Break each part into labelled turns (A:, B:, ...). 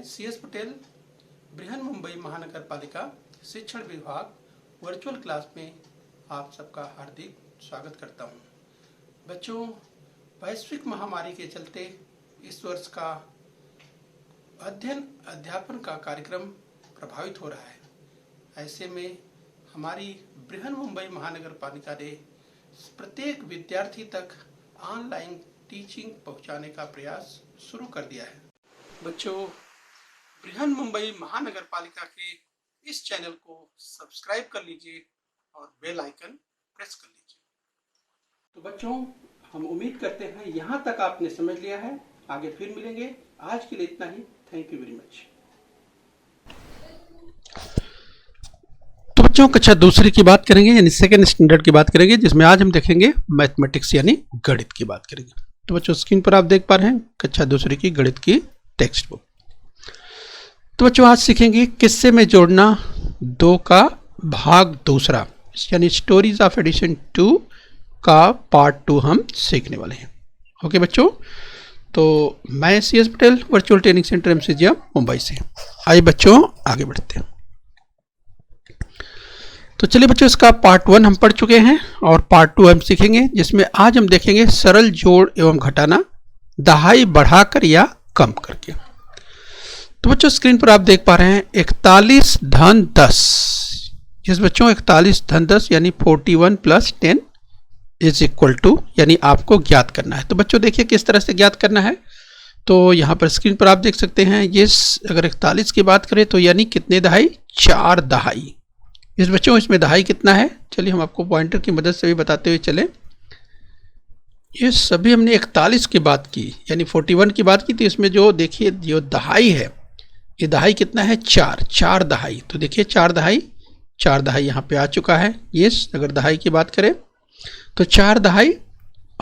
A: मैं CS पटेल बृहन मुंबई महानगर पालिका शिक्षण विभाग वर्चुअल क्लास में आप सबका हार्दिक स्वागत करता हूं। बच्चों, वैश्विक महामारी के चलते इस वर्ष का अध्ययन अध्यापन का कार्यक्रम प्रभावित हो रहा है। ऐसे में हमारी बृहन मुंबई महानगर पालिका ने प्रत्येक विद्यार्थी तक ऑनलाइन टीचिंग पहुंचाने का प्रयास शुरू कर दिया है। बच्चों, बृहन मुंबई महानगर पालिका के इस चैनल को सब्सक्राइब कर लीजिए और बेल आइकन प्रेस कर लीजिए। तो बच्चों, हम उम्मीद करते हैं यहाँ तक आपने समझ लिया है। आगे फिर मिलेंगे। आज के लिए इतना ही। Thank you very much. तो बच्चों, कक्षा दूसरी की बात करेंगे यानी सेकेंड स्टैंडर्ड की बात करेंगे, जिसमें आज हम देखेंगे मैथमेटिक्स यानी गणित की बात करेंगे। तो बच्चों, स्क्रीन पर आप देख पा रहे हैं कक्षा दूसरी की गणित की टेक्स्ट बुक। तो बच्चों, आज सीखेंगे किस्से में जोड़ना 2 का भाग दूसरा यानी स्टोरीज ऑफ एडिशन 2 का पार्ट 2 हम सीखने वाले हैं। ओके बच्चों, तो मैं CS Patel virtual training centre MCGM Mumbai से। आइए बच्चों आगे बढ़ते हैं। तो चलिए बच्चों, इसका पार्ट 1 हम पढ़ चुके हैं और पार्ट 2 हम सीखेंगे, जिसमें आज हम देखेंगे सरल जोड़ एवं घटाना दहाई बढ़ाकर या कम करके। तो बच्चों, स्क्रीन पर आप देख पा रहे हैं 41 धन 10। जिस बच्चों 41 धन 10 यानी 41 + 10 इज इक्वल टू यानी आपको ज्ञात करना है। तो बच्चों देखिए किस तरह से ज्ञात करना है। तो यहाँ पर स्क्रीन पर आप देख सकते हैं ये अगर 41 की बात करें तो यानी कितने दहाई, 4 दहाई। इस बच्चों इसमें दहाई कितना है, चलिए हम आपको पॉइंटर की मदद से भी बताते हुए चले। ये सभी हमने 41 की बात की यानी 41 की बात की, तो इसमें जो देखिए जो दहाई है, ये दहाई कितना है, 4 दहाई। तो देखिए 4 दहाई यहाँ पे आ चुका है। ये अगर दहाई की बात करें तो 4 दहाई।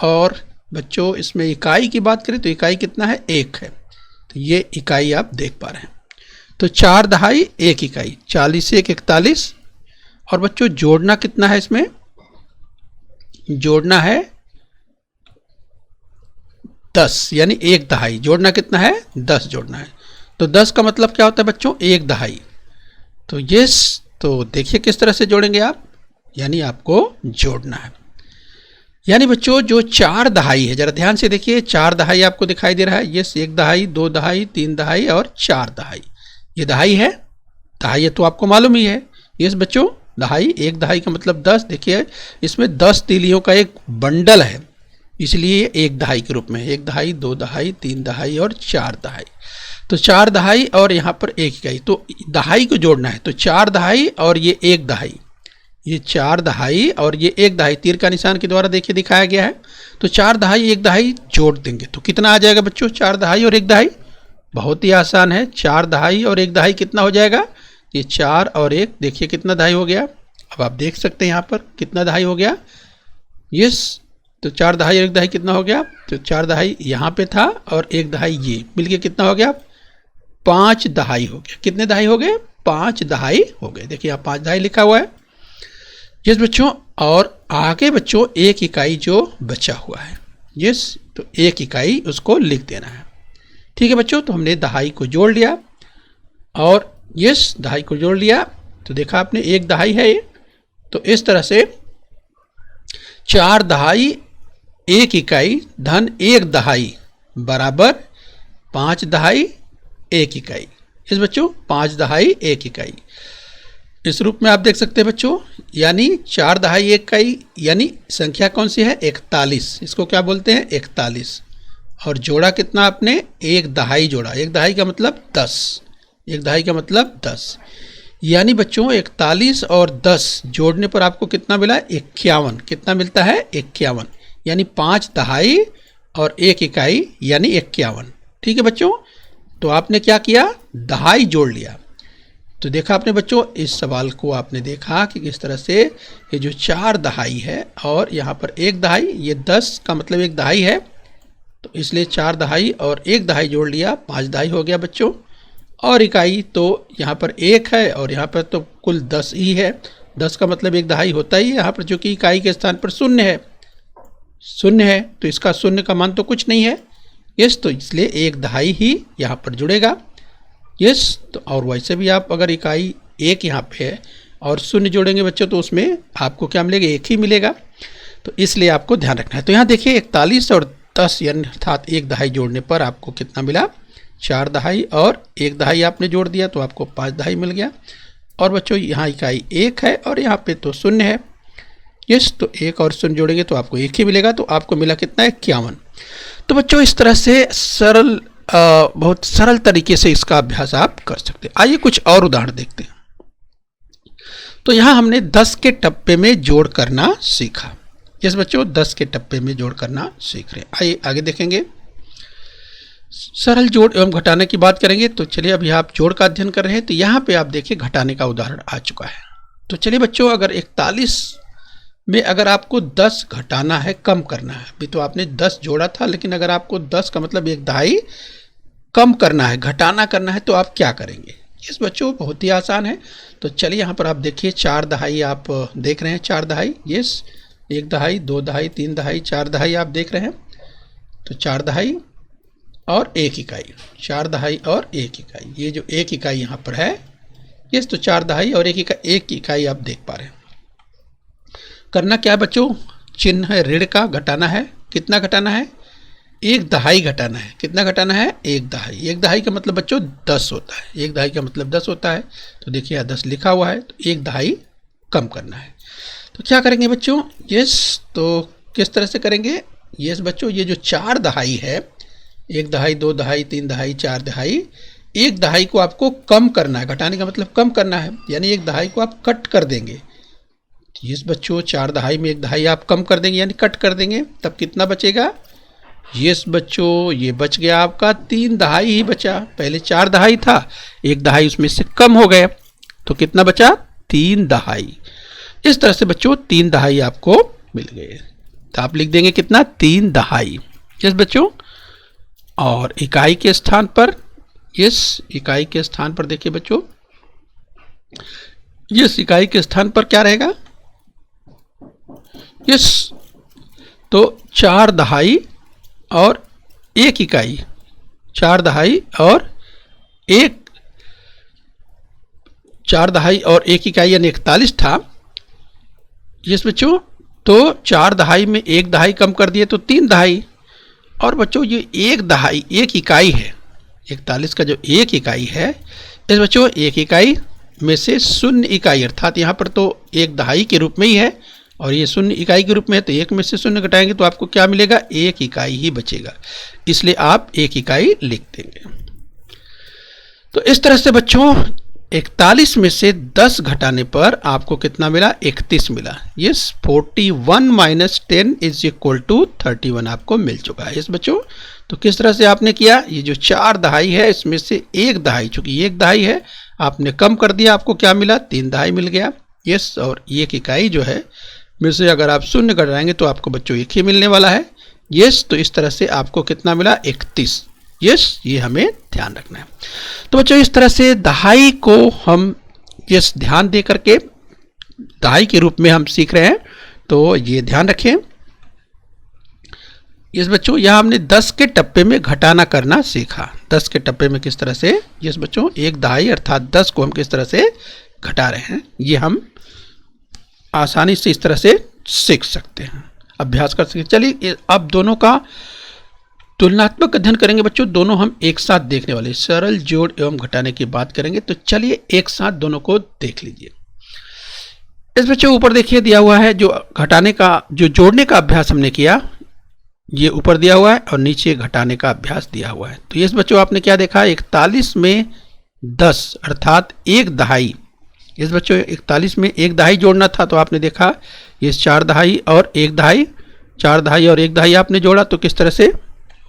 A: और बच्चों इसमें इकाई की बात करें तो इकाई कितना है, 1 है। तो ये इकाई आप देख पा रहे हैं। तो 4 दहाई 1 इकाई, 40 से 41। और बच्चों जोड़ना कितना है, इसमें जोड़ना है 10 यानी 1 दहाई। जोड़ना कितना है, 10 जोड़ना है। तो 10 का मतलब क्या होता है बच्चों, 1 दहाई। तो ये तो देखिए किस तरह से जोड़ेंगे आप, यानी आपको जोड़ना है। यानी बच्चों जो 4 दहाई है, जरा ध्यान से देखिए, 4 दहाई आपको दिखाई दे रहा है। ये 1 दहाई, 2 दहाई, 3 दहाई और 4 दहाई। ये दहाई है, दहाई है तो आपको मालूम ही है। ये बच्चों दहाई, 1 दहाई का मतलब 10। देखिए इसमें 10 तीलियों का एक बंडल है, इसलिए 1 दहाई के रूप में 1 दहाई, 2 दहाई, 3 दहाई और 4 दहाई। तो 4 दहाई और यहाँ पर 1 इकाई, तो दहाई को जोड़ना है। तो 4 दहाई और ये 1 दहाई, ये 4 दहाई और ये 1 दहाई तीर का निशान के द्वारा देखिए दिखाया गया है। तो 4 दहाई 1 दहाई जोड़ देंगे तो कितना आ जाएगा बच्चों, 4 दहाई और 1 दहाई। बहुत ही आसान है, 4 दहाई और 1 दहाई कितना हो जाएगा, ये 4 और 1 देखिए कितना दहाई हो गया। अब आप देख सकते हैं यहाँ पर कितना दहाई हो गया। यस, तो 4 दहाई और 1 दहाई कितना हो गया, तो 4 दहाई यहाँ पे था और 1 दहाई ये मिलके कितना हो गया, 5 दहाई हो गया। कितने दहाई हो गए, 5 दहाई हो गए। देखिए यहाँ 5 दहाई लिखा हुआ है। यस बच्चों, और आगे बच्चों 1 इकाई जो बचा हुआ है, यस, तो 1 इकाई उसको लिख देना है। ठीक है बच्चों, तो हमने दहाई को जोड़ लिया और यस दहाई को जोड़ लिया। तो देखा आपने 1 दहाई है ये। तो इस तरह से 4 दहाई 1 इकाई धन 1 दहाई बराबर 5 दहाई 1 इकाई। इस बच्चों 5 दहाई 1 इकाई इस रूप में आप देख सकते हैं बच्चों। यानी 4 दहाई 1 इकाई यानी संख्या कौन सी है, 41। इसको क्या बोलते हैं, 41। और जोड़ा कितना आपने, 1 दहाई जोड़ा। 1 दहाई का मतलब 10। 1 दहाई का मतलब 10। यानी बच्चों 41 और 10 जोड़ने पर आपको कितना मिला, 51। कितना मिलता है, 51। यानी 5 दहाई और 1 इकाई यानी 51। ठीक है बच्चों, तो आपने क्या किया, दहाई जोड़ लिया। तो देखा आपने बच्चों, इस सवाल को आपने देखा कि किस तरह से ये जो 4 दहाई है और यहाँ पर 1 दहाई, ये 10 का मतलब 1 दहाई है, तो इसलिए 4 दहाई और 1 दहाई जोड़ लिया, 5 दहाई हो गया बच्चों। और इकाई तो यहाँ पर 1 है और यहाँ पर तो कुल 10 ही है। 10 का मतलब 1 दहाई होता ही है। यहाँ पर जो कि इकाई के स्थान पर 0 है, 0 है, तो इसका 0 का मान तो कुछ नहीं है। यस, तो इसलिए 1 दहाई ही यहाँ पर जुड़ेगा। यस, तो और वैसे भी आप अगर इकाई एक यहाँ पे है और शून्य जोड़ेंगे बच्चों तो उसमें आपको क्या मिलेगा, एक ही मिलेगा, तो इसलिए आपको ध्यान रखना है। तो यहाँ देखिए 41 और 10 यानी अर्थात एक दहाई जोड़ने पर आपको कितना मिला, 4 दहाई, और एक दहाई आपने जोड़ दिया तो आपको 5 दहाई मिल गया। और बच्चों यहाँ इकाई एक है और यहाँ पे तो शून्य है, यस, तो एक और शून्य जोड़ेंगे तो आपको एक ही मिलेगा, तो आपको मिला कितना, 51। तो बच्चों इस तरह से सरल बहुत सरल तरीके से इसका अभ्यास आप कर सकते हैं। आइए कुछ और उदाहरण देखते हैं। तो यहाँ हमने 10 के टप्पे में जोड़ करना सीखा। यस बच्चों, 10 के टप्पे में जोड़ करना सीख रहे हैं। आइए आगे देखेंगे। सरल जोड़ एवं घटाने की बात करेंगे। तो चलिए, अभी आप जोड़ का अध्ययन कर रहे हैं तो यहाँ पे आप देखिए घटाने का उदाहरण आ चुका है। तो चलिए बच्चों, अगर 41 में अगर आपको 10 घटाना है, कम करना है, अभी तो आपने 10 जोड़ा था, लेकिन अगर आपको 10 का मतलब एक दहाई कम करना है, घटाना करना है, तो आप क्या करेंगे। इस बच्चों बहुत ही आसान है। तो चलिए यहाँ पर आप देखिए 4 दहाई आप देख रहे हैं, 4 दहाई, यस, 1 दहाई, 2 दहाई, 3 दहाई, 4 दहाई आप देख रहे हैं। तो 4 दहाई और 1 इकाई, 4 दहाई और 1 इकाई, ये जो 1 इकाई यहाँ पर है, यस, तो 4 दहाई और 1 इकाई आप देख पा रहे हैं। करना क्या है बच्चों, चिन्ह है ऋण का, घटाना है, कितना घटाना है, 1 दहाई घटाना है। कितना घटाना है, 1 दहाई। 1 दहाई का मतलब बच्चों 10 होता है, 1 दहाई का मतलब 10 होता है। तो देखिए यहाँ 10 लिखा हुआ है, तो 1 दहाई कम करना है। तो क्या करेंगे बच्चों, यस, तो किस तरह से करेंगे, यस बच्चों, ये जो 4 दहाई है, 1 दहाई, 2 दहाई, 3 दहाई, 4 दहाई, 1 दहाई को आपको कम करना है। घटाने का मतलब कम करना है, यानी 1 दहाई को आप कट कर देंगे। यस बच्चों, 4 दहाई में 1 दहाई आप कम कर देंगे यानी कट कर देंगे, तब कितना बचेगा, यस बच्चों, ये बच गया आपका 3 दहाई ही बचा। पहले 4 दहाई था, 1 दहाई उसमें से कम हो गया, तो कितना बचा, 3 दहाई। इस तरह से बच्चों 3 दहाई आपको मिल गए, तो आप लिख देंगे कितना, 3 दहाई। यस बच्चों, और इकाई के स्थान पर, यस, इकाई के स्थान पर देखिए बच्चों, यस, इकाई के स्थान पर क्या रहेगा, यस, तो 4 दहाई और 1 इकाई, 4 दहाई और 1 इकाई यानी 41 था। यस बच्चों, तो 4 दहाई में 1 दहाई कम कर दिए तो 3 दहाई। और बच्चों ये 1 दहाई 1 इकाई है, 41 का जो 1 इकाई है, इस बच्चों 1 इकाई में से 0 इकाई, अर्थात यहाँ पर तो 1 दहाई के रूप में ही है और ये 0 इकाई के रूप में है, तो 1 में से 0 घटाएंगे तो आपको क्या मिलेगा, 1 इकाई ही बचेगा, इसलिए आप 1 इकाई लिख देंगे। तो इस तरह से बच्चों 41 में से 10 घटाने पर आपको कितना मिला, 31 मिला। Yes, 41 minus 10 is equal to 31 आपको मिल चुका है। यस बच्चों, तो किस तरह से आपने किया, ये जो 4 दहाई है इसमें से 1 दहाई, चूंकि 1 दहाई है आपने कम कर दिया, आपको क्या मिला, 3 दहाई मिल गया। यस, और 1 इकाई जो है में से अगर आप 0 घटाएंगे तो आपको बच्चों 1 ही मिलने वाला है। यस, तो इस तरह से आपको कितना मिला, 31। यस, ये हमें ध्यान रखना है। तो बच्चों इस तरह से दहाई को हम यस ध्यान दे करके दहाई के रूप में हम सीख रहे हैं, तो ये ध्यान रखें। यस बच्चों, यहाँ हमने 10 के टप्पे में घटाना करना सीखा। 10 के टप्पे में किस तरह से, यस बच्चों, 1 दहाई अर्थात 10 को हम किस तरह से घटा रहे हैं, ये हम आसानी से इस तरह से सीख सकते हैं, अभ्यास कर सकते हैं। चलिए अब दोनों का तुलनात्मक अध्ययन करेंगे बच्चों, दोनों हम एक साथ देखने वाले, सरल जोड़ एवं घटाने की बात करेंगे। तो चलिए एक साथ दोनों को देख लीजिए। इस बच्चों ऊपर देखिए दिया हुआ है, जो घटाने का जो जोड़ने का अभ्यास हमने किया, ये ऊपर दिया हुआ है और नीचे घटाने का अभ्यास दिया हुआ है। तो इस बच्चों आपने क्या देखा, 41 में 10 अर्थात 1 दहाई। इस बच्चों 41 में 1 दहाई जोड़ना था, तो आपने देखा ये 4 दहाई और 1 दहाई, 4 दहाई और 1 दहाई आपने जोड़ा, तो किस तरह से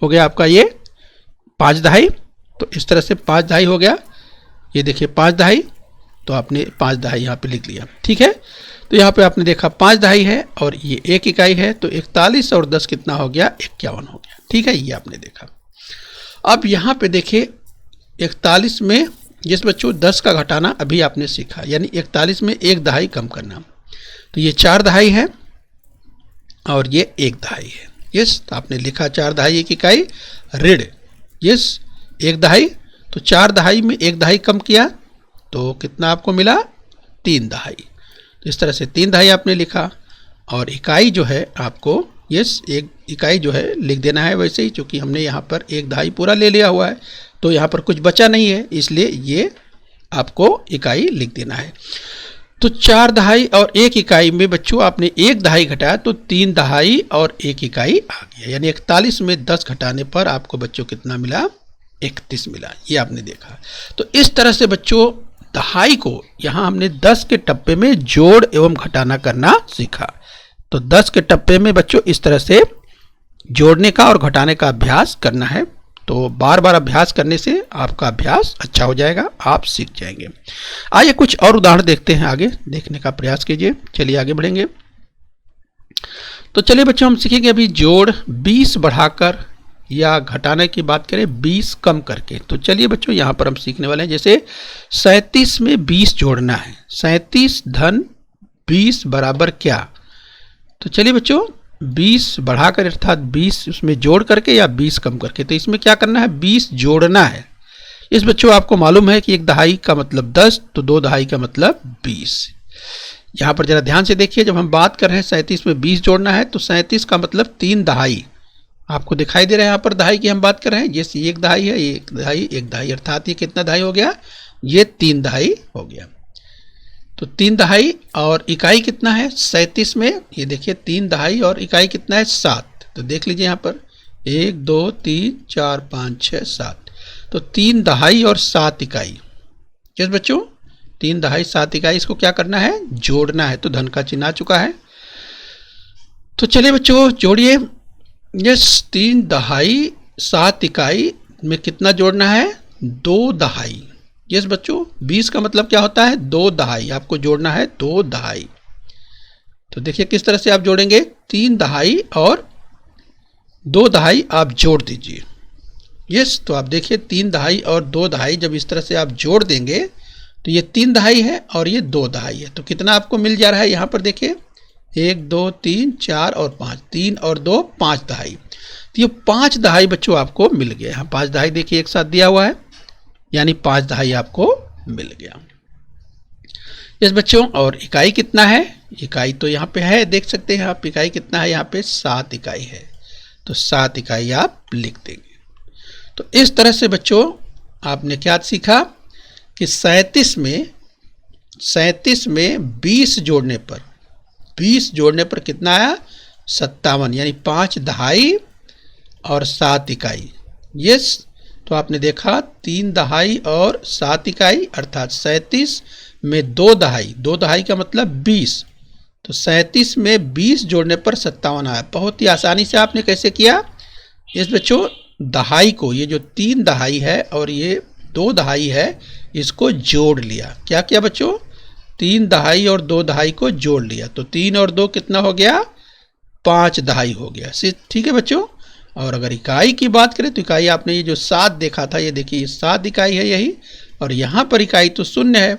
A: हो गया आपका ये 5 दहाई। तो इस तरह से 5 दहाई हो गया, ये देखिए 5 दहाई, तो आपने 5 दहाई यहाँ पे लिख लिया, ठीक है। तो यहाँ पे आपने देखा 5 दहाई है और ये 1 इकाई है, तो 41 और 10 कितना हो गया, 51 हो गया, ठीक है, ये आपने देखा। अब यहाँ पे देखिए 41 में जिस बच्चों 10 का घटाना अभी आपने सीखा, यानी 41 में 1 दहाई कम करना। तो ये 4 दहाई है और ये 1 दहाई है। यस, तो आपने लिखा 4 दहाई 1 इकाई ऋण, यस 1 दहाई, तो 4 दहाई में 1 दहाई कम किया तो कितना आपको मिला, 3 दहाई। तो इस तरह से 3 दहाई आपने लिखा, और इकाई जो है आपको एक इकाई जो है लिख देना है वैसे ही, क्योंकि हमने यहाँ पर 1 दहाई पूरा ले लिया हुआ है तो यहाँ पर कुछ बचा नहीं है, इसलिए ये आपको इकाई लिख देना है। तो 4 दहाई और 1 इकाई में बच्चों आपने 1 दहाई घटाया तो 3 दहाई और 1 इकाई आ गया, यानी 41 में 10 घटाने पर आपको बच्चों कितना मिला, 31 मिला। ये आपने देखा। तो इस तरह से बच्चों दहाई को यहाँ हमने 10 के टप्पे में जोड़ एवं घटाना करना सीखा। तो 10 के टप्पे में बच्चों इस तरह से जोड़ने का और घटाने का अभ्यास करना है। तो बार बार अभ्यास करने से आपका अभ्यास अच्छा हो जाएगा, आप सीख जाएंगे। आइए कुछ और उदाहरण देखते हैं, आगे देखने का प्रयास कीजिए। चलिए आगे बढ़ेंगे। तो चलिए बच्चों हम सीखेंगे अभी जोड़ 20 बढ़ाकर या घटाने की बात करें 20 कम करके। तो चलिए बच्चों यहाँ पर हम सीखने वाले हैं, जैसे 37 में 20 जोड़ना है। 37 धन 20 बराबर क्या। तो चलिए बच्चों 20 बढ़ाकर अर्थात 20 उसमें जोड़ करके या 20 कम करके। तो इसमें क्या करना है, 20 जोड़ना है। इस बच्चों आपको मालूम है कि 1 दहाई का मतलब 10, तो 2 दहाई का मतलब 20। यहाँ पर जरा ध्यान से देखिए, जब हम बात कर रहे हैं 37 में 20 जोड़ना है तो 37 का मतलब 3 दहाई आपको दिखाई दे रहा है। यहाँ पर दहाई की हम बात कर रहे हैं, जैसे 1 दहाई है, 1 दहाई 1 दहाई, अर्थात ये कितना दहाई हो गया, ये 3 दहाई हो गया। तो 3 दहाई और इकाई कितना है 37 में, ये देखिए 3 दहाई और इकाई कितना है 7। तो देख लीजिए यहाँ पर 1 2 3 4 5 6 7, तो 3 दहाई और 7 इकाई। यस बच्चों 3 दहाई 7 इकाई, इसको क्या करना है, जोड़ना है। तो धन का चिन्ह आ चुका है। तो चलिए बच्चों जोड़िए। यस 3 दहाई 7 इकाई में कितना जोड़ना है, 2 दहाई। यस बच्चों 20 का मतलब क्या होता है, 2 दहाई, आपको जोड़ना है 2 दहाई। तो देखिए किस तरह से आप जोड़ेंगे, 3 दहाई और 2 दहाई आप जोड़ दीजिए। यस तो आप देखिए 3 दहाई और 2 दहाई जब इस तरह से आप जोड़ देंगे तो ये 3 दहाई है और ये 2 दहाई है। तो कितना आपको मिल जा रहा है, यहाँ पर देखिए 1 2 3 4 और 5, 3 और 2 5 दहाई। तो ये 5 दहाई बच्चों आपको मिल गया। यहाँ 5 दहाई देखिए एक साथ दिया हुआ है, यानी 5 दहाई आपको मिल गया। यस बच्चों और इकाई कितना है, इकाई तो यहाँ पे है, देख सकते हैं आप इकाई कितना है, यहाँ पे 7 इकाई है। तो 7 इकाई आप लिख देंगे। तो इस तरह से बच्चों आपने क्या सीखा कि 37 में 20 जोड़ने पर कितना आया, 57, यानी 5 दहाई और 7 इकाई। यस तो आपने देखा 3 दहाई और 7 इकाई अर्थात 37 में 2 दहाई, 2 दहाई का मतलब 20। तो 37 में 20 जोड़ने पर 57 आया। बहुत ही आसानी से आपने कैसे किया, इस बच्चों दहाई को, ये जो 3 दहाई है और ये 2 दहाई है, इसको जोड़ लिया। क्या किया बच्चों, 3 दहाई और 2 दहाई को जोड़ लिया। तो 3 और 2 कितना हो गया, 5 दहाई हो गया। ठीक है बच्चों। और अगर इकाई की बात करें तो इकाई आपने ये जो 7 देखा था, ये देखिए 7 इकाई है यही, और यहाँ पर इकाई तो 0 है।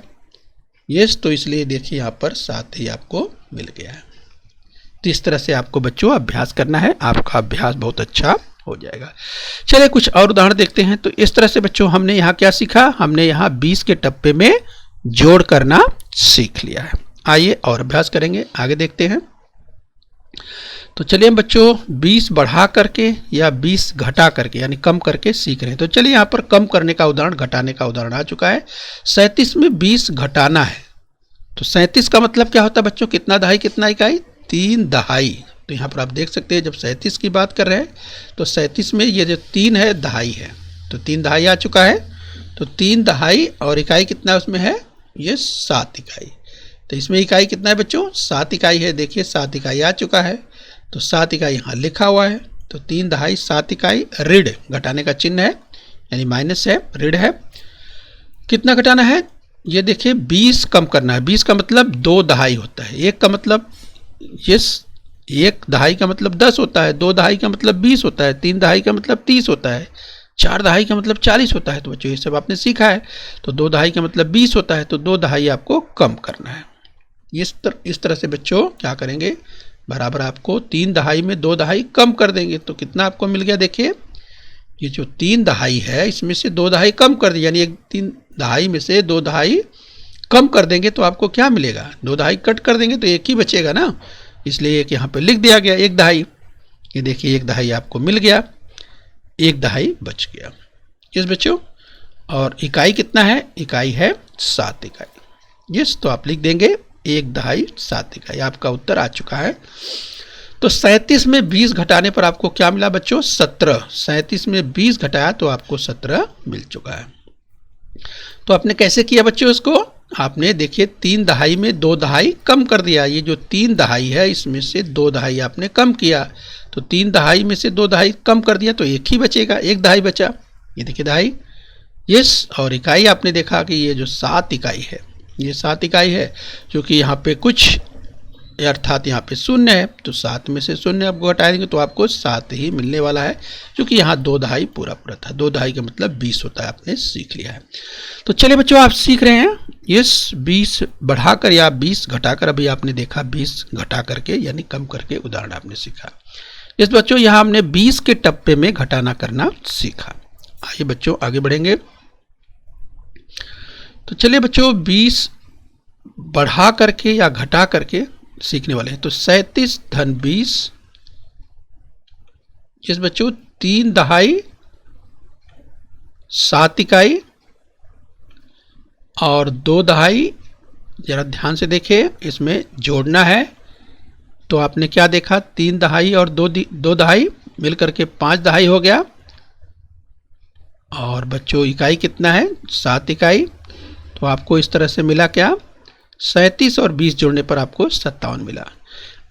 A: यस तो इसलिए देखिए यहाँ पर 7 ही आपको मिल गया है। तो इस तरह से आपको बच्चों अभ्यास करना है, आपका अभ्यास बहुत अच्छा हो जाएगा। चलिए कुछ और उदाहरण देखते हैं। तो इस तरह से बच्चों हमने यहाँ क्या सीखा, हमने यहाँ 20 के टप्पे में जोड़ करना सीख लिया है। आइए और अभ्यास करेंगे, आगे देखते हैं। तो चलिए हम बच्चों 20 बढ़ा करके या 20 घटा करके यानी कम करके सीख रहे हैं। तो चलिए यहाँ पर कम करने का उदाहरण, घटाने का उदाहरण आ चुका है। 37 में 20 घटाना है। तो 37 का मतलब क्या होता है बच्चों, कितना दहाई कितना इकाई, 3 दहाई। तो यहाँ पर आप देख सकते हैं जब 37 की बात कर रहे हैं तो 37 में ये जो 3 है दहाई है, तो 3 दहाई आ चुका है। तो 3 दहाई और इकाई कितना उसमें है, ये 7 इकाई। तो इसमें इकाई कितना है बच्चों, 7 इकाई है। देखिए 7 इकाई आ चुका है, तो 7 इकाई यहाँ लिखा हुआ है। तो 3 दहाई 7 इकाई, ऋण घटाने का चिन्ह है यानी माइनस है, ऋण है। कितना घटाना है, ये देखिए 20 कम करना है। 20 का मतलब 2 दहाई होता है, 1 का मतलब यस 1 दहाई का मतलब 10 होता है, 2 दहाई का मतलब 20 होता है, 3 दहाई का मतलब 30 होता है, 4 दहाई का मतलब 40 होता है। तो बच्चों ये सब आपने सीखा है। तो 2 दहाई का मतलब 20 होता है, तो 2 दहाई आपको कम करना है। इस तरह से बच्चों क्या करेंगे, बराबर आपको 3 दहाई में 2 दहाई कम कर देंगे। तो कितना आपको मिल गया, देखिए ये जो 3 दहाई है इसमें से 2 दहाई कम कर दी, यानी एक 3 दहाई में से 2 दहाई कम कर देंगे तो आपको क्या मिलेगा, 2 दहाई कट कर देंगे तो एक ही बचेगा ना, इसलिए एक यहाँ पे लिख दिया गया 1 दहाई। ये देखिए 1 दहाई आपको मिल गया, 1 दहाई बच गया। यस बच्चों, और इकाई कितना है, इकाई है 7 इकाई। यस, तो आप लिख देंगे 1 दहाई 7 इकाई, आपका उत्तर आ चुका है। तो 37 में 20 घटाने पर आपको क्या मिला बच्चों, 17। 37 में 20 घटाया तो आपको 17 मिल चुका है। तो आपने कैसे किया बच्चों इसको, आपने देखिए 3 दहाई में 2 दहाई कम कर दिया। ये जो 3 दहाई है इसमें से 2 दहाई आपने कम किया, तो 3 दहाई में से 2 दहाई कम कर दिया तो एक ही बचेगा, 1 दहाई बचा। ये देखिए दहाई। यस, और इकाई आपने देखा कि ये जो 7 इकाई है, ये 7 इकाई है, क्योंकि यहाँ पे कुछ अर्थात यहाँ पे 0 है, तो 7 में से 0 आपको घटा देंगे तो आपको 7 ही मिलने वाला है, क्योंकि यहाँ 2 दहाई पूरा पूरा था। 2 दहाई का मतलब 20 होता है, आपने सीख लिया है। तो चलिए बच्चों, आप सीख रहे हैं यस 20 बढ़ाकर या 20 घटाकर, अभी आपने देखा 20 घटा करके यानी कम करके उदाहरण आपने सीखा। यस बच्चों, यहाँ हमने 20 के टप्पे में घटाना करना सीखा। आइए बच्चों आगे बढ़ेंगे। तो चलिए बच्चों 20 बढ़ा करके या घटा करके सीखने वाले हैं। तो 37 धन 20, यस बच्चों 3 दहाई 7 इकाई और 2 दहाई, जरा ध्यान से देखिए इसमें जोड़ना है। तो आपने क्या देखा, 3 दहाई और 2 दहाई मिलकर के 5 दहाई हो गया। और बच्चों इकाई कितना है, 7 इकाई। तो आपको इस तरह से मिला क्या, 37 और 20 जोड़ने पर आपको 57 मिला।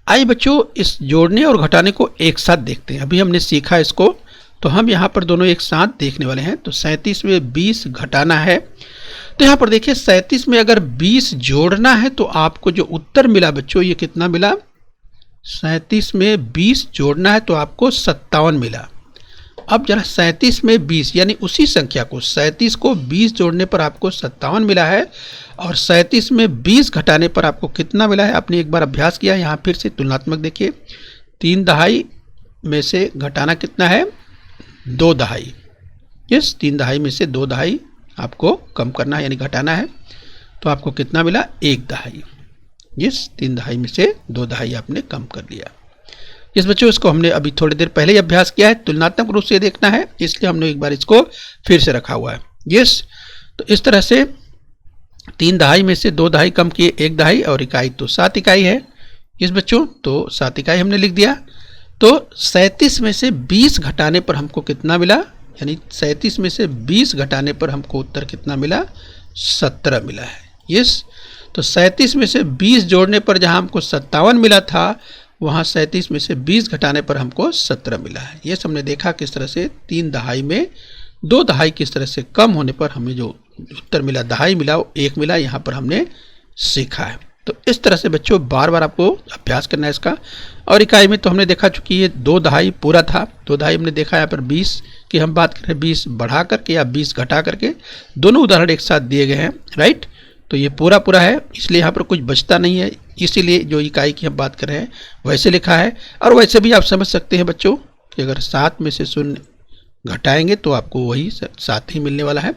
A: आइए बच्चों इस जोड़ने और घटाने को एक साथ देखते हैं। अभी हमने सीखा इसको, तो हम यहाँ पर दोनों एक साथ देखने वाले हैं। तो 37 में 20 घटाना है, तो यहाँ पर देखिए 37 में अगर 20 जोड़ना है तो आपको जो उत्तर मिला बच्चों, ये कितना मिला, 37 में 20 जोड़ना है तो आपको 57 मिला। अब जरा 37 में 20 यानी उसी संख्या को 37 को 20 जोड़ने पर आपको 57 मिला है, और 37 में 20 घटाने पर आपको कितना मिला है, आपने एक बार अभ्यास किया। यहाँ फिर से तुलनात्मक देखिए, 3 दहाई में से घटाना कितना है, 2 दहाई। यस, 3 दहाई में से 2 दहाई आपको कम करना है यानी घटाना है, तो आपको कितना मिला, 1 दहाई। यस, 3 दहाई में से 2 दहाई आपने कम कर लिया। इस बच्चों इसको हमने अभी थोड़ी देर पहले ही अभ्यास किया है, तुलनात्मक रूप से देखना है, इसलिए हमने एक बार इसको फिर से रखा हुआ है। यस, तो इस तरह से 3 दहाई में से 2 दहाई कम किए, 1 दहाई, और इकाई तो 7 इकाई है। इस बच्चों तो 7 इकाई हमने लिख दिया। तो 37 में से 20 घटाने पर हमको कितना मिला, यानी 37 में से 20 घटाने पर हमको उत्तर कितना मिला, 17 मिला है। यस, तो 37 में से 20 जोड़ने पर जहां हमको 57 मिला था, वहां 37 में से 20 घटाने पर हमको 17 मिला है। ये हमने देखा किस तरह से 3 दहाई में 2 दहाई किस तरह से कम होने पर हमें जो उत्तर मिला, दहाई मिला, 1 मिला, यहाँ पर हमने सीखा है। तो इस तरह से बच्चों बार बार आपको अभ्यास करना है इसका। और इकाई में तो हमने देखा चूंकि ये 2 दहाई पूरा था, 2 दहाई हमने देखा। यहाँ पर 20 की हम बात करें, 20 बढ़ा करके या 20 घटा करके, दोनों उदाहरण एक साथ दिए गए हैं, राइट। तो ये पूरा पूरा है, इसलिए यहाँ पर कुछ बचता नहीं है, इसीलिए जो इकाई की हम बात कर रहे हैं वैसे लिखा है। और वैसे भी आप समझ सकते हैं बच्चों कि अगर 7 में से 0 घटाएंगे तो आपको वही 7 ही मिलने वाला है।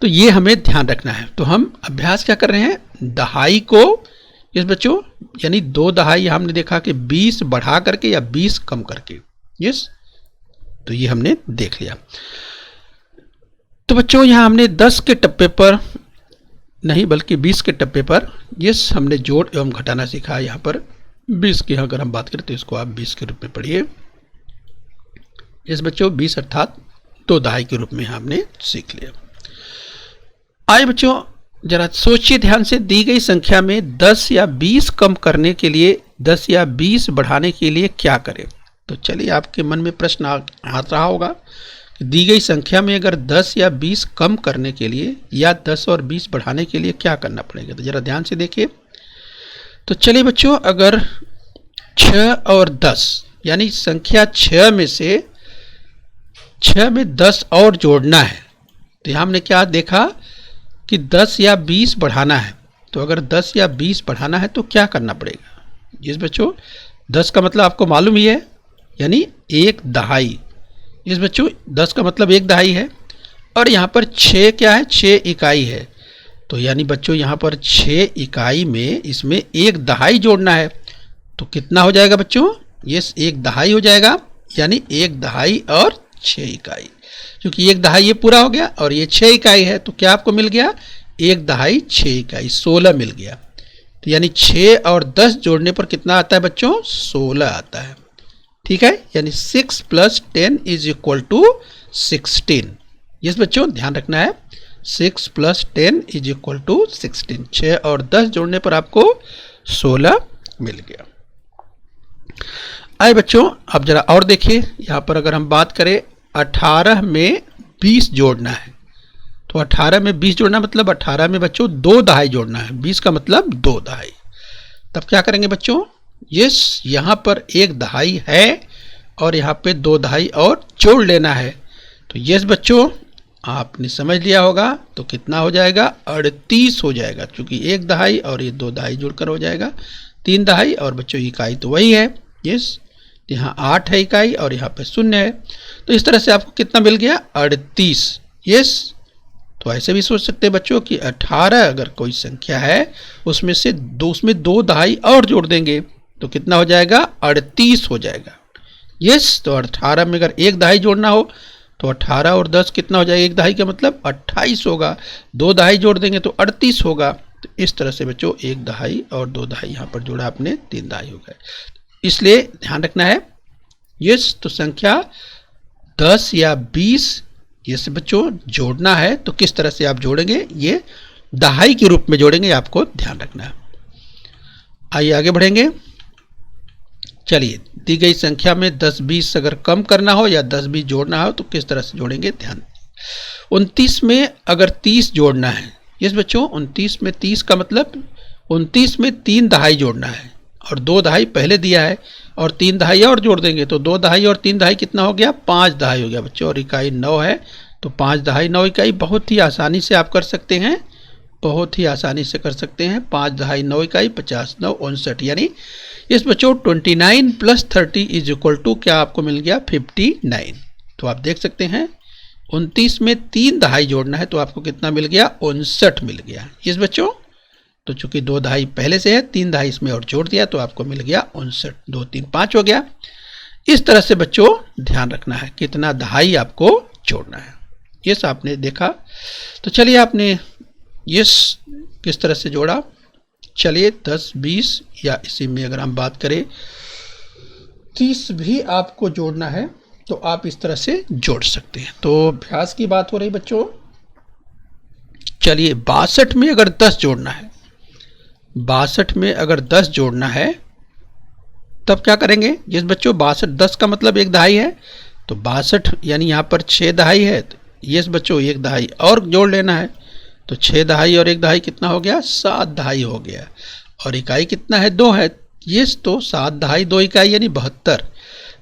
A: तो ये हमें ध्यान रखना है। तो हम अभ्यास क्या कर रहे हैं, दहाई को, इस बच्चों यानी 2 दहाई हमने देखा कि 20 बढ़ा करके या 20 कम करके। यस, तो ये हमने देख लिया। तो बच्चों यहाँ हमने 10 के टप्पे पर नहीं बल्कि 20 के टप्पे पर यस हमने जोड़ एवं घटाना सीखा। यहाँ पर 20 की अगर हम बात करें तो इसको आप 20 के रूप में पढ़िए। इस बच्चों 20 अर्थात 2 दहाई के रूप में हमने सीख लिया। आइए बच्चों जरा सोचिए ध्यान से, दी गई संख्या में 10 या 20 कम करने के लिए, 10 या 20 बढ़ाने के लिए क्या करें। तो चलिए आपके मन में प्रश्न आ रहा होगा, दी गई संख्या में अगर 10 या 20 कम करने के लिए या 10 और 20 बढ़ाने के लिए क्या करना पड़ेगा। तो जरा ध्यान से देखिए। तो चलिए बच्चों, अगर 6 और 10 यानी संख्या 6 में से 6 में 10 और जोड़ना है, तो यहाँ हमने क्या देखा कि 10 या 20 बढ़ाना है। तो अगर 10 या 20 बढ़ाना है तो क्या करना पड़ेगा। जिस बच्चों 10 का मतलब आपको मालूम ही है, यानी 1 दहाई, इस बच्चों 10 का मतलब 1 दहाई है, और यहाँ पर 6 क्या है, 6 इकाई है। तो यानी बच्चों यहाँ पर 6 इकाई में इसमें 1 दहाई जोड़ना है, तो कितना हो जाएगा बच्चों, ये 1 दहाई हो जाएगा, यानी 1 दहाई और 6 इकाई। क्योंकि 1 दहाई ये पूरा हो गया और ये 6 इकाई है, तो क्या आपको मिल गया, 1 दहाई 6 इकाई, 16 मिल गया। तो यानी 6 और 10 जोड़ने पर कितना आता है बच्चों, 16 आता है। ठीक है, यानी 6 + 10 = 16। यस बच्चों, ध्यान रखना है, 6 + 10 = 16। 6 और 10 जोड़ने पर आपको 16 मिल गया। आइए बच्चों, अब जरा और देखिए, यहाँ पर अगर हम बात करें 18 में 20 जोड़ना है, तो 18 में 20 जोड़ना मतलब 18 में बच्चों 2 दहाई जोड़ना है। 20 का मतलब 2 दहाई। तब क्या करेंगे बच्चों, यस, यहाँ पर 1 दहाई है और यहाँ पे 2 दहाई और जोड़ लेना है। तो यस बच्चों, आपने समझ लिया होगा, तो कितना हो जाएगा, 38 हो जाएगा। क्योंकि 1 दहाई और ये 2 दहाई जुड़कर हो जाएगा 3 दहाई, और बच्चों इकाई तो वही है। यस, यहाँ 8 है इकाई और यहाँ पे 0 है। तो इस तरह से आपको कितना मिल गया, 38। यस, तो ऐसे भी सोच सकते हैं बच्चों कि 18 अगर कोई संख्या है उसमें से उसमें 2 दहाई और जोड़ देंगे तो कितना हो जाएगा, 38 हो जाएगा। यस, तो 18 में अगर 1 दहाई जोड़ना हो तो 18 और 10 कितना हो जाएगा, 1 दहाई का मतलब 28 होगा। 2 दहाई जोड़ देंगे तो 38 होगा। तो इस तरह से बच्चों 1 दहाई और 2 दहाई यहाँ पर जोड़ा आपने, 3 दहाई हो गए। इसलिए ध्यान रखना है। यस, तो संख्या 10 या 20 ये से बच्चों जोड़ना है तो किस तरह से आप जोड़ेंगे, ये दहाई के रूप में जोड़ेंगे, आपको ध्यान रखना है। आइए आगे बढ़ेंगे। चलिए, दी गई संख्या में 10-20 अगर कम करना हो या 10-20 जोड़ना हो तो किस तरह से जोड़ेंगे, ध्यान। 29 में अगर 30 जोड़ना है, यस बच्चों, 29 में 30 का मतलब 29 में 3 दहाई जोड़ना है, और 2 दहाई पहले दिया है और 3 दहाई और जोड़ देंगे तो 2 दहाई और 3 दहाई कितना हो गया, 5 दहाई हो गया बच्चों। और इकाई 9 है, तो 5 दहाई 9 इकाई। बहुत ही आसानी से आप कर सकते हैं, बहुत ही आसानी से कर सकते हैं। 5 दहाई 9 इकाई, 50 9 59। यानी इस बच्चों 29 + 30 = क्या आपको मिल गया, 59। तो आप देख सकते हैं 29 में 3 दहाई जोड़ना है तो आपको कितना मिल गया, 59 मिल गया। इस बच्चों, तो चूंकि 2 दहाई पहले से है, 3 दहाई इसमें और जोड़ दिया तो आपको मिल गया 59। 2 3 5 हो गया। इस तरह से बच्चों ध्यान रखना है कितना दहाई आपको जोड़ना है। यस, आपने देखा। तो चलिए, आपने यस किस तरह से जोड़ा। चलिए 10 20 या इसी में अगर हम बात करें 30 भी आपको जोड़ना है तो आप इस तरह से जोड़ सकते हैं। तो अभ्यास की बात हो रही बच्चों। चलिए 62 में अगर 10 जोड़ना है, 62 में अगर 10 जोड़ना है तब क्या करेंगे। जिस बच्चों 62 10 का मतलब 1 दहाई है, तो 62 यानी यहाँ पर 6 दहाई है, तो ये बच्चों 1 दहाई और जोड़ लेना है। तो 6 दहाई और 1 दहाई कितना हो गया, 7 दहाई हो गया। और इकाई कितना है, 2 है। ये तो 7 दहाई 2 इकाई यानी 72।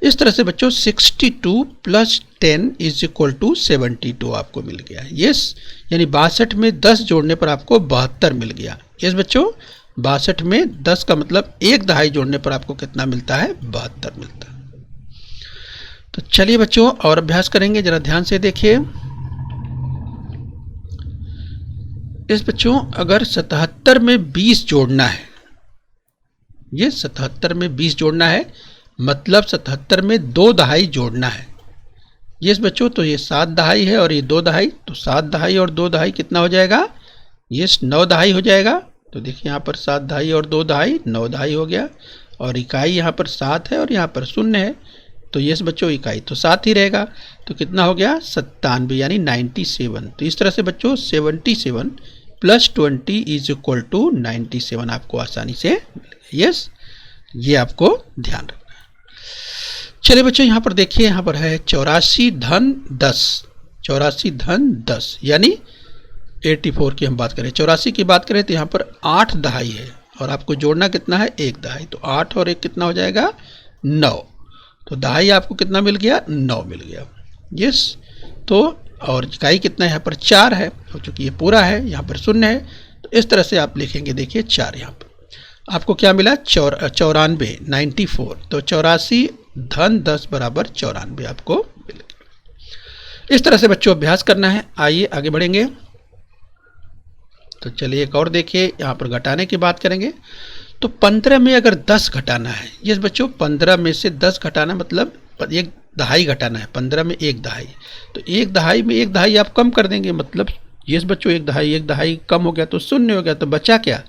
A: इस तरह से बच्चों 62 + 10 = 72 आपको मिल गया। यस, यानी 62 में 10 जोड़ने पर आपको 72 मिल गया। यस बच्चों, 62 में 10 का मतलब 1 दहाई जोड़ने पर आपको कितना मिलता है, 72 मिलता है। तो चलिए बच्चों और अभ्यास करेंगे, जरा ध्यान से देखिए। इस बच्चों अगर 77 में 20 जोड़ना है, ये 77 में 20 जोड़ना है मतलब 77 में 2 दहाई जोड़ना है। यस बच्चों, तो ये 7 दहाई है और ये 2 दहाई, तो 7 दहाई और 2 दहाई कितना हो जाएगा, यस 9 दहाई हो जाएगा। तो देखिए यहाँ पर 7 दहाई और 2 दहाई 9 दहाई हो गया। और इकाई यहाँ पर 7 है और यहाँ पर 0 है, तो यस बच्चों इकाई तो 7 ही रहेगा। तो कितना हो गया, 97 यानी 97। तो इस तरह से बच्चों 77 + 20 = 97 आपको आसानी से। यस, ये आपको ध्यान रखना है। चलिए बच्चों यहाँ पर देखिए, यहाँ पर है 84 धन 10। 84 धन 10 यानी 84 की हम बात करें, 84 की बात करें तो यहाँ पर 8 दहाई है और आपको जोड़ना कितना है, 1 दहाई। तो 8 और 1 कितना हो जाएगा, 9। तो दहाई आपको कितना मिल गया, 9 मिल गया। यस, तो और इकाई कितना है, यहाँ पर 4 है, और चूंकि ये पूरा है यहाँ पर 0 है, तो इस तरह से आप लिखेंगे। देखिए 4 यहाँ पर आपको क्या मिला, 94 94। तो 84 धन 10 = 94 आपको मिल गया। इस तरह से बच्चों अभ्यास करना है। आइए आगे बढ़ेंगे। तो चलिए एक और देखिए, यहाँ पर घटाने की बात करेंगे। तो 15 में अगर 10 घटाना है, यस बच्चों 15 में से 10 घटाना मतलब एक दहाई घटाना है। 15 में एक दहाई, तो एक दहाई में एक दहाई आप कम कर देंगे, मतलब यस बच्चों एक दहाई कम हो गया तो शून्य हो गया, तो बचा क्या,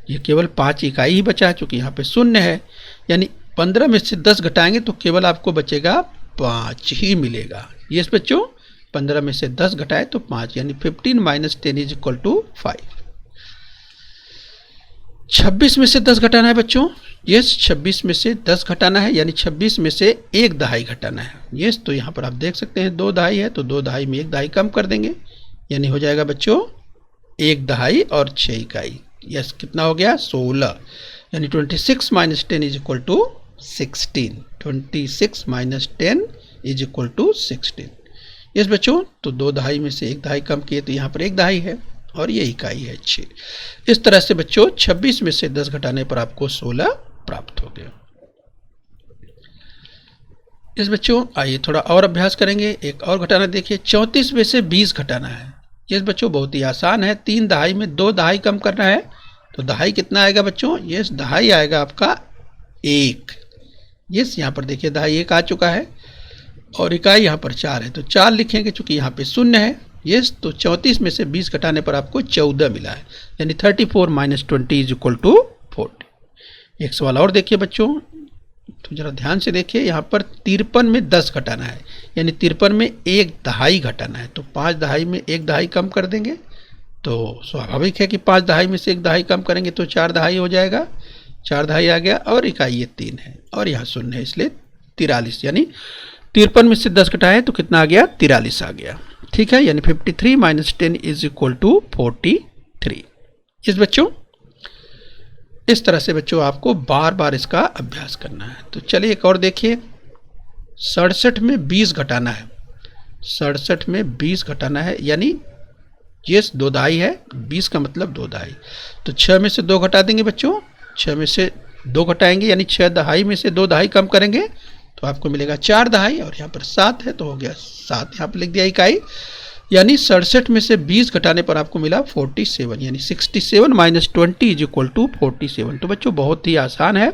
A: ये केवल 5 इकाई ही बचा, चूँकि यहाँ पे शून्य है। यानी 15 में से 10 घटाएंगे तो केवल आपको बचेगा 5 ही मिलेगा। यस बच्चों 15 में से 10 घटाए तो 5, यानी 15 माइनस 10 इज इक्वल टू 5। 26 में से 10 घटाना है बच्चों, यस 26 में से 10 घटाना है, यानी 26 में से एक दहाई घटाना है। यस, तो यहाँ पर आप देख सकते हैं 2 दहाई है, तो 2 दहाई में एक दहाई कम कर देंगे, यानी हो जाएगा बच्चों 1 दहाई और 6 इकाई। यस, कितना हो गया 16, यानी 26 minus 10 is equal to 16। 26 minus 10 is equal to 16। Yes बच्चों, तो 2 दहाई में से एक दहाई कम किए तो यहाँ पर एक दहाई है और ये इकाई है 6। इस तरह से बच्चों 26 में से 10 घटाने पर आपको 16 प्राप्त हो गया। इस बच्चों आइए थोड़ा और अभ्यास करेंगे। एक और घटाना देखिए, 34 में से 20 घटाना है। यस बच्चों बहुत ही आसान है, 3 दहाई में 2 दहाई कम करना है, तो दहाई कितना आएगा बच्चों, यस दहाई आएगा आपका 1। यस, यहाँ पर देखिए दहाई 1 आ चुका है और इकाई यहाँ पर 4 है, तो 4 लिखेंगे चूँकि यहाँ पे शून्य है। यस, तो 34 में से 20 घटाने पर आपको 14 मिला है, यानी 34 माइनस 20 इज इक्वल टू 40। एक सवाल और देखिए बच्चों, तो जरा ध्यान से देखिए, यहाँ पर 53 में 10 घटाना है, यानी 53 में एक दहाई घटाना है, तो 5 दहाई में एक दहाई कम कर देंगे, तो स्वाभाविक है कि 5 दहाई में से एक दहाई कम करेंगे तो 4 दहाई हो जाएगा। 4 दहाई आ गया और इकाई ये 3 है और यहाँ शून्य है, इसलिए 43, यानी 53 में से 10 घटाए तो कितना आ गया 43 आ गया। ठीक है, यानी 53 माइनस 10 इज इक्वल टू 43। इस बच्चों इस तरह से बच्चों आपको बार बार इसका अभ्यास करना है। तो चलिए एक और देखिए, 67 में 20 घटाना है। 67 में 20 घटाना है, यानी ये 2 दहाई है, 20 का मतलब 2 दहाई, तो 6 में से 2 घटा देंगे बच्चों, 6 में से 2 घटाएंगे, यानी 6 दहाई में से 2 दहाई कम करेंगे तो आपको मिलेगा 4 दहाई और यहाँ पर 7 है, तो हो गया 7, यहाँ पर लिख दिया इकाई, यानी 67 में से 20 घटाने पर आपको मिला 47, यानी 67 माइनस 20 इज इक्वल टू 47। तो बच्चों बहुत ही आसान है।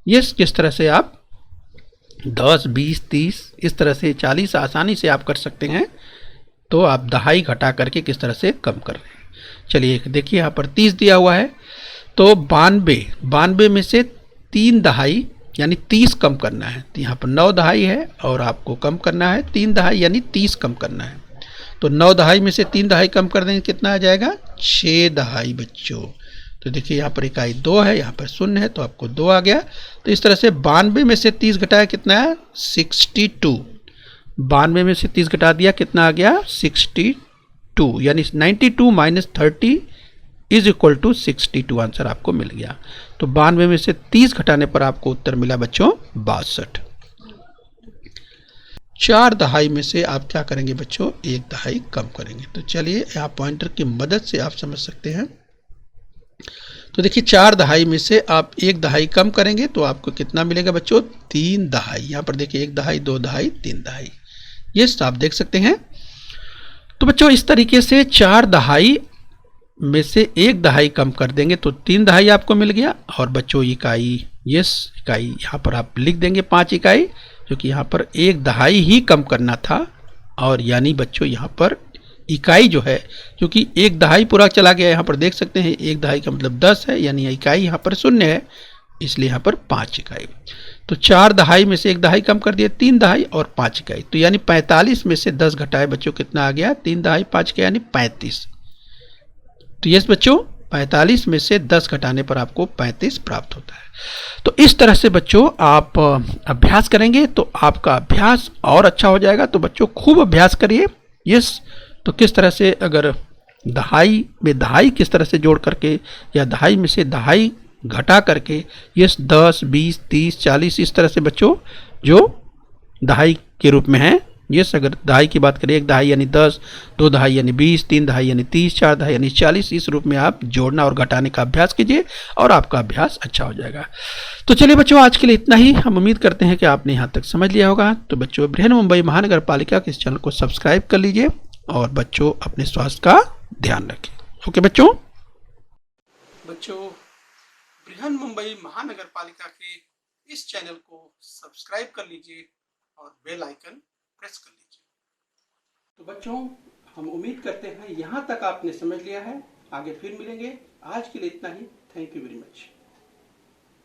A: यस, किस तरह से आप 10, 20, 30 इस तरह से 40 आसानी से आप कर सकते हैं, तो आप दहाई घटा करके किस तरह से कम कर रहे हैं। चलिए देखिए, यहाँ पर 30 दिया हुआ है, तो 92 में से 3 दहाई यानी 30 कम करना है, तो यहाँ पर 9 दहाई है और आपको कम करना है 3 दहाई, यानी 30 कम करना है, तो 9 दहाई में से 3 दहाई कम कर देंगे, कितना आ जाएगा 6 दहाई बच्चों। तो देखिए यहाँ पर इकाई 2 है, यहाँ पर शून्य है, तो आपको 2 आ गया। तो इस तरह से 92 में से 30 घटाया कितना है 62, 92 में से 30 घटा दिया कितना आ गया 62, यानी 92 minus 30 is equal to 62, answer आपको मिल गया। तो 92 में से 30 घटाने पर आपको उत्तर मिला बच्चों 62। 4 दहाई में से आप क्या करेंगे बच्चों, 1 दहाई कम करेंगे। तो चलिए यहाँ पॉइंटर की मदद से आप समझ सकते हैं। तो देखिए 4 दहाई में से आप 1 दहाई कम करेंगे तो आपको कितना मिलेगा बच्चों 3 दहाई। यहाँ पर देखिए 1 दहाई, 2 दहाई, 3 दहाई, ये आप देख सकते हैं। तो बच्चों इस तरीके से 4 दहाई में से 1 दहाई कम कर देंगे तो 3 दहाई आपको मिल गया। और बच्चों इकाई, यस इकाई यहाँ पर आप लिख देंगे 5 इकाई, क्योंकि यहाँ पर 1 दहाई ही कम करना था, और यानी बच्चों यहाँ पर इकाई जो है, क्योंकि 1 दहाई पूरा चला गया, यहाँ पर देख सकते हैं 1 दहाई का मतलब 10 है, यानी इकाई यहाँ पर शून्य है, इसलिए यहाँ पर 5 इकाई। तो 4 दहाई में से 1 दहाई कम कर दिया, 3 दहाई और 5 इकाई, तो यानी 45 में से 10 घटाए बच्चों कितना आ गया 3 दहाई 5 इकाई, यानी 35। तो यस बच्चों 45 में से 10 घटाने पर आपको 35 प्राप्त होता है। तो इस तरह से बच्चों आप अभ्यास करेंगे तो आपका अभ्यास और अच्छा हो जाएगा। तो बच्चों खूब अभ्यास करिए। यस, तो किस तरह से अगर दहाई में दहाई किस तरह से जोड़ करके या दहाई में से दहाई घटा करके, यस 10, 20, 30, 40 इस तरह से बच्चों जो दहाई के रूप में हैं यस, अगर दहाई की बात करें, 1 दहाई यानी 10, 2 दहाई यानी 20, 3 दहाई यानी 30, 4 दहाई यानी 40, इस रूप में आप जोड़ना और घटाने का अभ्यास कीजिए और आपका अभ्यास अच्छा हो जाएगा। तो चलिए बच्चों, आज के लिए इतना ही। हम उम्मीद करते हैं कि आपने यहाँ तक समझ लिया होगा। तो बच्चों, बृहन्मुंबई महानगर पालिका के इस चैनल को सब्सक्राइब कर लीजिए और बच्चों अपने स्वास्थ्य का ध्यान रखें। ओके बच्चों, बृहन्मुंबई महानगर पालिका के इस चैनल को सब्सक्राइब कर लीजिए और बेल आइकन प्रेस कर लीजिए। तो बच्चों, हम उम्मीद करते हैं यहाँ तक आपने समझ लिया है। आगे फिर मिलेंगे। आज के लिए इतना ही। Thank you very much.